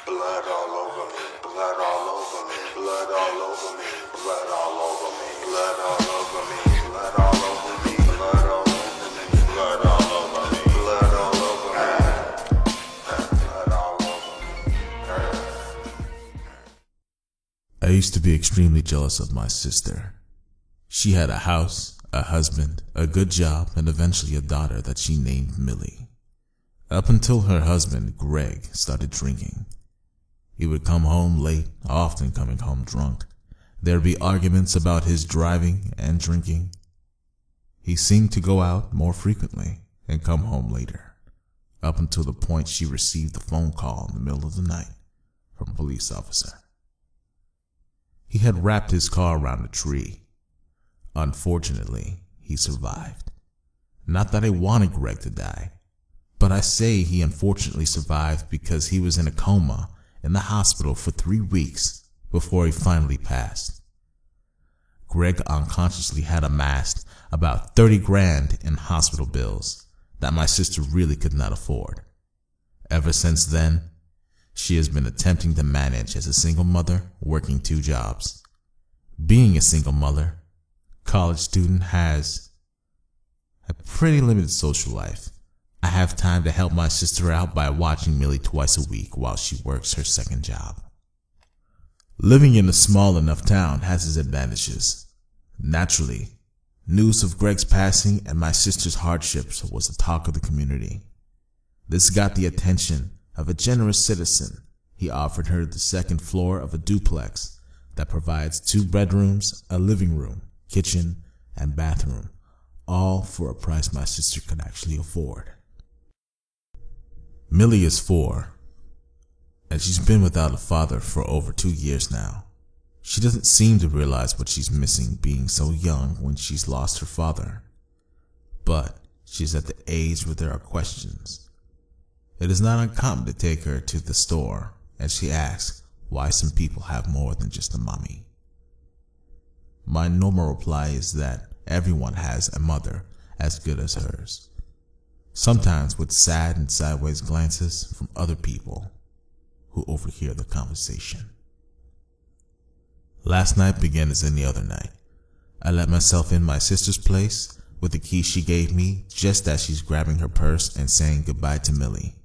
Blood all over me, blood all over me, blood all over me, blood all over me, blood all over me, blood all over me, blood all over me, blood all over me, blood all over me, blood all over me. I used to be extremely jealous of my sister. She had a house, a husband, a good job, and eventually a daughter that she named Millie. Up until her husband, Greg, started drinking. He would come home late, often coming home drunk. There'd be arguments about his driving and drinking. He seemed to go out more frequently and come home later, up until the point she received a phone call in the middle of the night from a police officer. He had wrapped his car around a tree. Unfortunately, he survived. Not that I wanted Greg to die, but I say he unfortunately survived because he was in a coma in the hospital for 3 weeks before he finally passed. Greg unconsciously had amassed about 30 grand in hospital bills that my sister really could not afford. Ever since then, she has been attempting to manage as a single mother working 2 jobs. Being a single mother, college student has a pretty limited social life. I have time to help my sister out by watching Millie twice a week while she works her second job. Living in a small enough town has its advantages. Naturally, news of Greg's passing and my sister's hardships was the talk of the community. This got the attention of a generous citizen. He offered her the second floor of a duplex that provides 2 bedrooms, a living room, kitchen, and bathroom, all for a price my sister could actually afford. Millie is 4, and she's been without a father for over 2 years now. She doesn't seem to realize what she's missing being so young when she's lost her father. But she's at the age where there are questions. It is not uncommon to take her to the store, and she asks why some people have more than just a mommy. My normal reply is that everyone has a mother as good as hers. Sometimes with sad and sideways glances from other people who overhear the conversation. Last night began as any other night. I let myself in my sister's place with the key she gave me just as she's grabbing her purse and saying goodbye to Millie.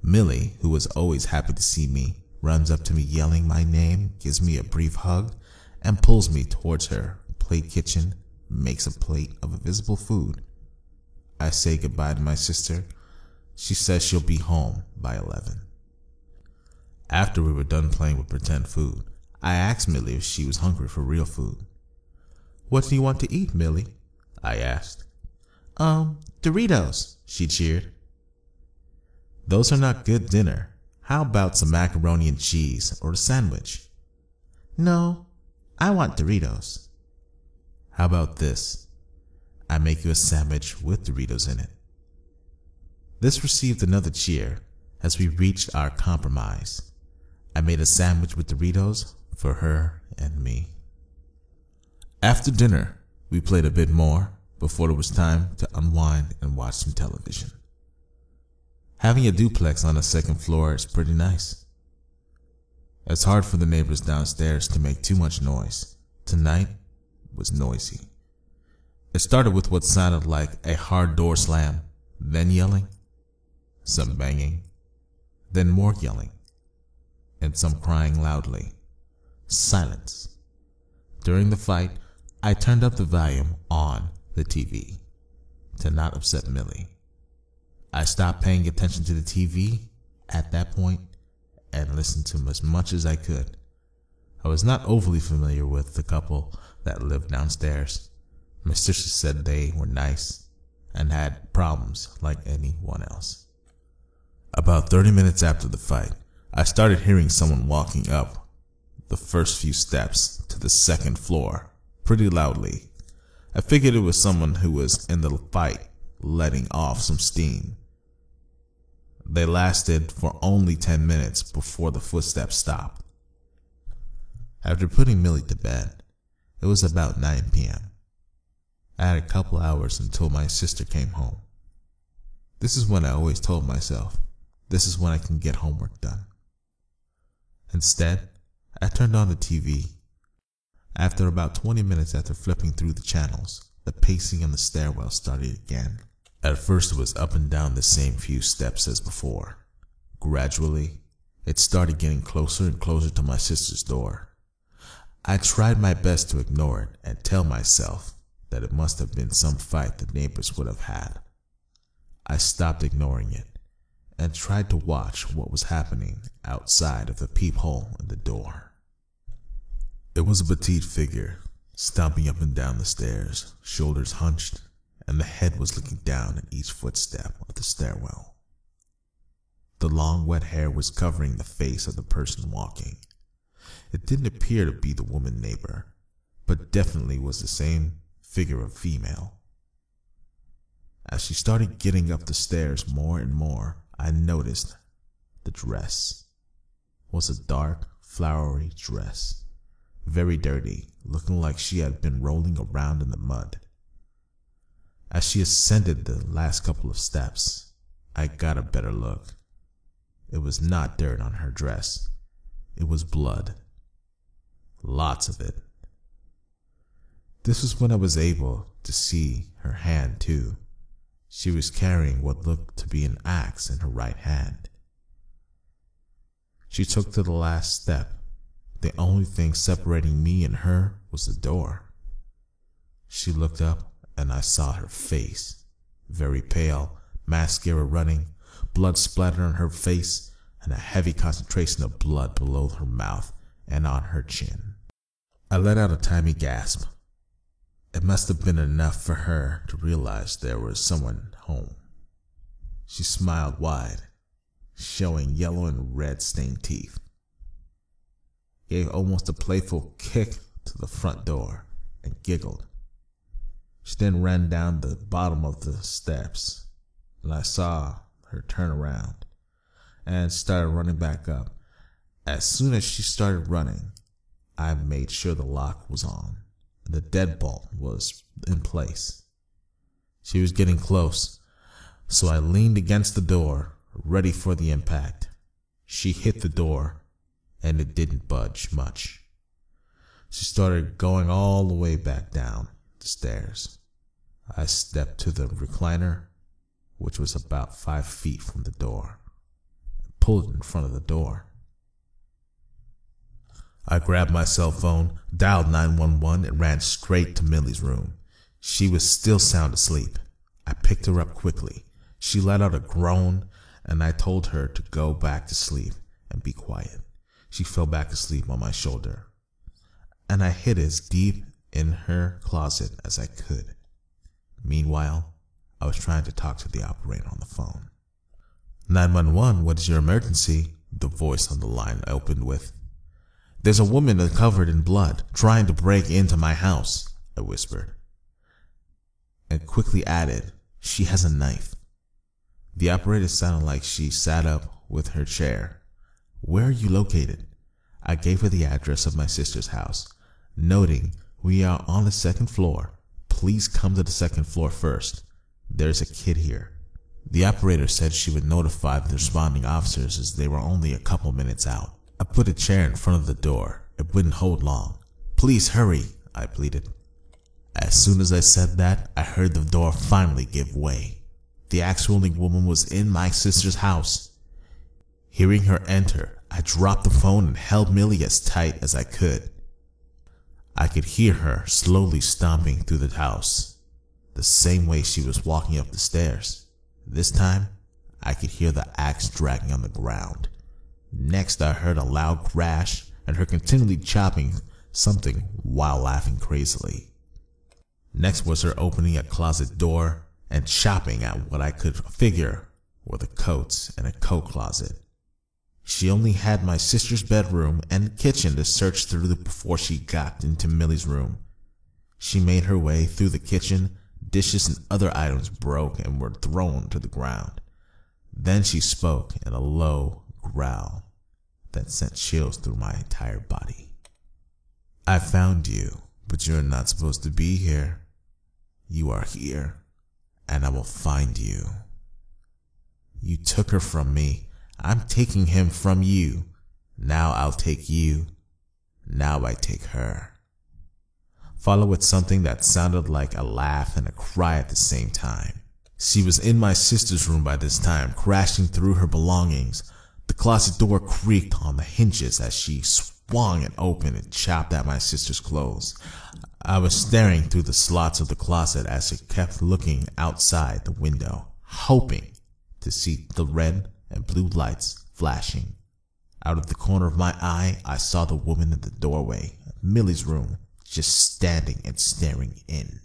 Millie, who was always happy to see me, runs up to me yelling my name, gives me a brief hug, and pulls me towards her plate kitchen, makes a plate of invisible food. I say goodbye to my sister. She says she'll be home by 11. After we were done playing with pretend food, I asked Millie if she was hungry for real food. "What do you want to eat, Millie?" I asked. Doritos," she cheered. "Those are not good dinner. How about some macaroni and cheese or a sandwich?" "No, I want Doritos." "How about this? I make you a sandwich with Doritos in it." This received another cheer as we reached our compromise. I made a sandwich with Doritos for her and me. After dinner, we played a bit more before it was time to unwind and watch some television. Having a duplex on the second floor is pretty nice. It's hard for the neighbors downstairs to make too much noise. Tonight was noisy. It started with what sounded like a hard door slam, then yelling, some banging, then more yelling, and some crying loudly. Silence. During the fight, I turned up the volume on the TV to not upset Millie. I stopped paying attention to the TV at that point and listened to as much as I could. I was not overly familiar with the couple that lived downstairs. My sister said they were nice and had problems like anyone else. About 30 minutes after the fight, I started hearing someone walking up the first few steps to the second floor pretty loudly. I figured it was someone who was in the fight letting off some steam. They lasted for only 10 minutes before the footsteps stopped. After putting Millie to bed, it was about 9 p.m. I had a couple hours until my sister came home. This is when I always told myself, this is when I can get homework done. Instead, I turned on the TV. After about 20 minutes after flipping through the channels, the pacing on the stairwell started again. At first it was up and down the same few steps as before. Gradually, it started getting closer and closer to my sister's door. I tried my best to ignore it and tell myself that it must have been some fight the neighbors would have had. I stopped ignoring it and tried to watch what was happening outside of the peephole in the door. It was a petite figure, stomping up and down the stairs, shoulders hunched, and the head was looking down at each footstep of the stairwell. The long wet hair was covering the face of the person walking. It didn't appear to be the woman neighbor, but definitely was the same figure of female. As she started getting up the stairs more and more, I noticed the dress was a dark, flowery dress, very dirty, looking like she had been rolling around in the mud. As she ascended the last couple of steps, I got a better look. It was not dirt on her dress. It was blood. Lots of it. This was when I was able to see her hand too. She was carrying what looked to be an axe in her right hand. She took to the last step. The only thing separating me and her was the door. She looked up and I saw her face, very pale, mascara running, blood splattered on her face, and a heavy concentration of blood below her mouth and on her chin. I let out a tiny gasp. It must have been enough for her to realize there was someone home. She smiled wide, showing yellow and red stained teeth, gave almost a playful kick to the front door, and giggled. She then ran down the bottom of the steps, and I saw her turn around and started running back up. As soon as she started running, I made sure the lock was on and the deadbolt was in place. She was getting close, so I leaned against the door, ready for the impact. She hit the door, and it didn't budge much. She started going all the way back down the stairs. I stepped to the recliner, which was about 5 feet from the door, and pulled it in front of the door. I grabbed my cell phone, dialed 911, and ran straight to Millie's room. She was still sound asleep. I picked her up quickly. She let out a groan, and I told her to go back to sleep and be quiet. She fell back asleep on my shoulder, and I hid as deep in her closet as I could. Meanwhile, I was trying to talk to the operator on the phone. 911, what is your emergency? The voice on the line opened with. There's a woman covered in blood trying to break into my house, I whispered, and quickly added, she has a knife. The operator sounded like she sat up with her chair. Where are you located? I gave her the address of my sister's house, noting we are on the 2nd floor. Please come to the 2nd floor first. There's a kid here. The operator said she would notify the responding officers as they were only a couple minutes out. I put a chair in front of the door. It wouldn't hold long. Please hurry, I pleaded. As soon as I said that, I heard the door finally give way. The axe-wielding woman was in my sister's house. Hearing her enter, I dropped the phone and held Millie as tight as I could. I could hear her slowly stomping through the house, the same way she was walking up the stairs. This time, I could hear the axe dragging on the ground. Next, I heard a loud crash and her continually chopping something while laughing crazily. Next was her opening a closet door and chopping at what I could figure were the coats in a coat closet. She only had my sister's bedroom and kitchen to search through before she got into Millie's room. She made her way through the kitchen. Dishes and other items broke and were thrown to the ground. Then she spoke in a low growl that sent chills through my entire body. I found you, but you're not supposed to be here. You are here, and I will find you. You took her from me. I'm taking him from you. Now I'll take you. Now I take her. Followed with something that sounded like a laugh and a cry at the same time. She was in my sister's room by this time, crashing through her belongings. The closet door creaked on the hinges as she swung it open and chopped at my sister's clothes. I was staring through the slots of the closet as she kept looking outside the window, hoping to see the red and blue lights flashing. Out of the corner of my eye, I saw the woman in the doorway of Millie's room, just standing and staring in.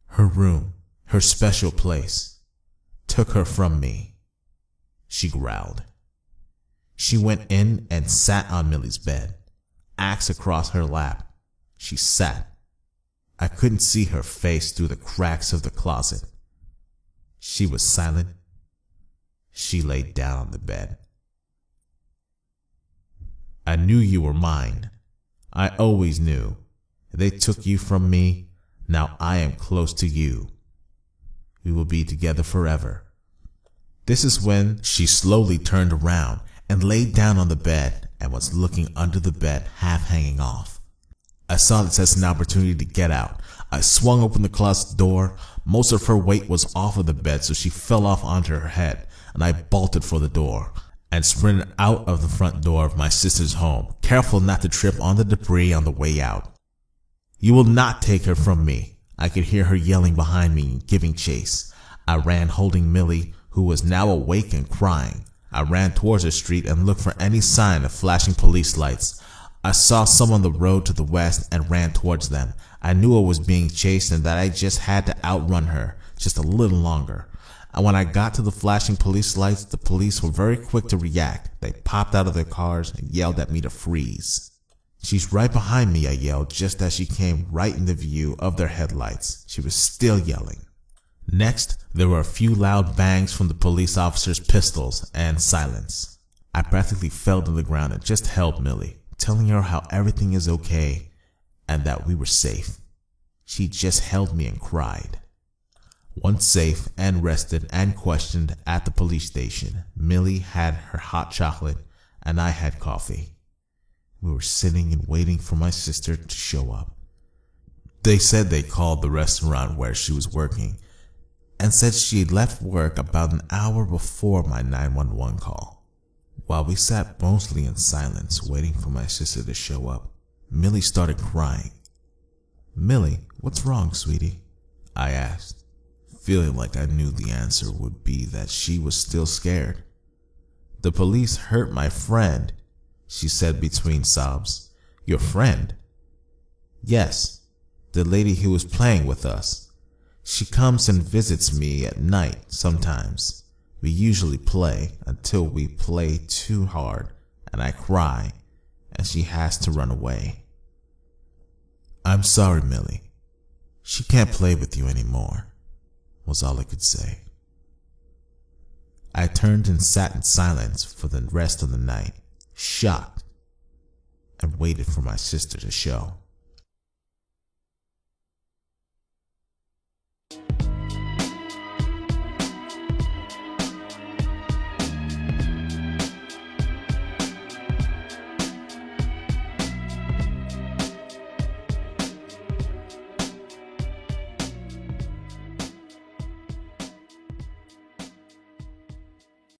Her room, her special place, took her from me. She growled. She went in and sat on Millie's bed, axe across her lap. She sat. I couldn't see her face through the cracks of the closet. She was silent. She lay down on the bed. I knew you were mine. I always knew. They took you from me. Now I am close to you. We will be together forever. This is when she slowly turned around and laid down on the bed and was looking under the bed, half hanging off. I saw this as an opportunity to get out. I swung open the closet door. Most of her weight was off of the bed, so she fell off onto her head, and I bolted for the door and sprinted out of the front door of my sister's home, careful not to trip on the debris on the way out. You will not take her from me. I could hear her yelling behind me and giving chase. I ran holding Millie, who was now awake and crying. I ran towards the street and looked for any sign of flashing police lights. I saw some on the road to the west and ran towards them. I knew I was being chased and that I just had to outrun her just a little longer. And when I got to the flashing police lights, the police were very quick to react. They popped out of their cars and yelled at me to freeze. She's right behind me, I yelled just as she came right in the view of their headlights. She was still yelling. Next, there were a few loud bangs from the police officers' pistols and silence. I practically fell to the ground and just held Millie, telling her how everything is okay and that we were safe. She just held me and cried. Once safe and rested and questioned at the police station, Millie had her hot chocolate and I had coffee. We were sitting and waiting for my sister to show up. They said they called the restaurant where she was working and said she had left work about an hour before my 911 call. While we sat mostly in silence waiting for my sister to show up, Millie started crying. "Millie, what's wrong, sweetie?" I asked, feeling like I knew the answer would be that she was still scared. "The police hurt my friend," she said between sobs. "Your friend?" "Yes, the lady who was playing with us. She comes and visits me at night sometimes. We usually play until we play too hard and I cry and she has to run away." "I'm sorry, Millie. She can't play with you anymore," was all I could say. I turned and sat in silence for the rest of the night, shocked, and waited for my sister to show.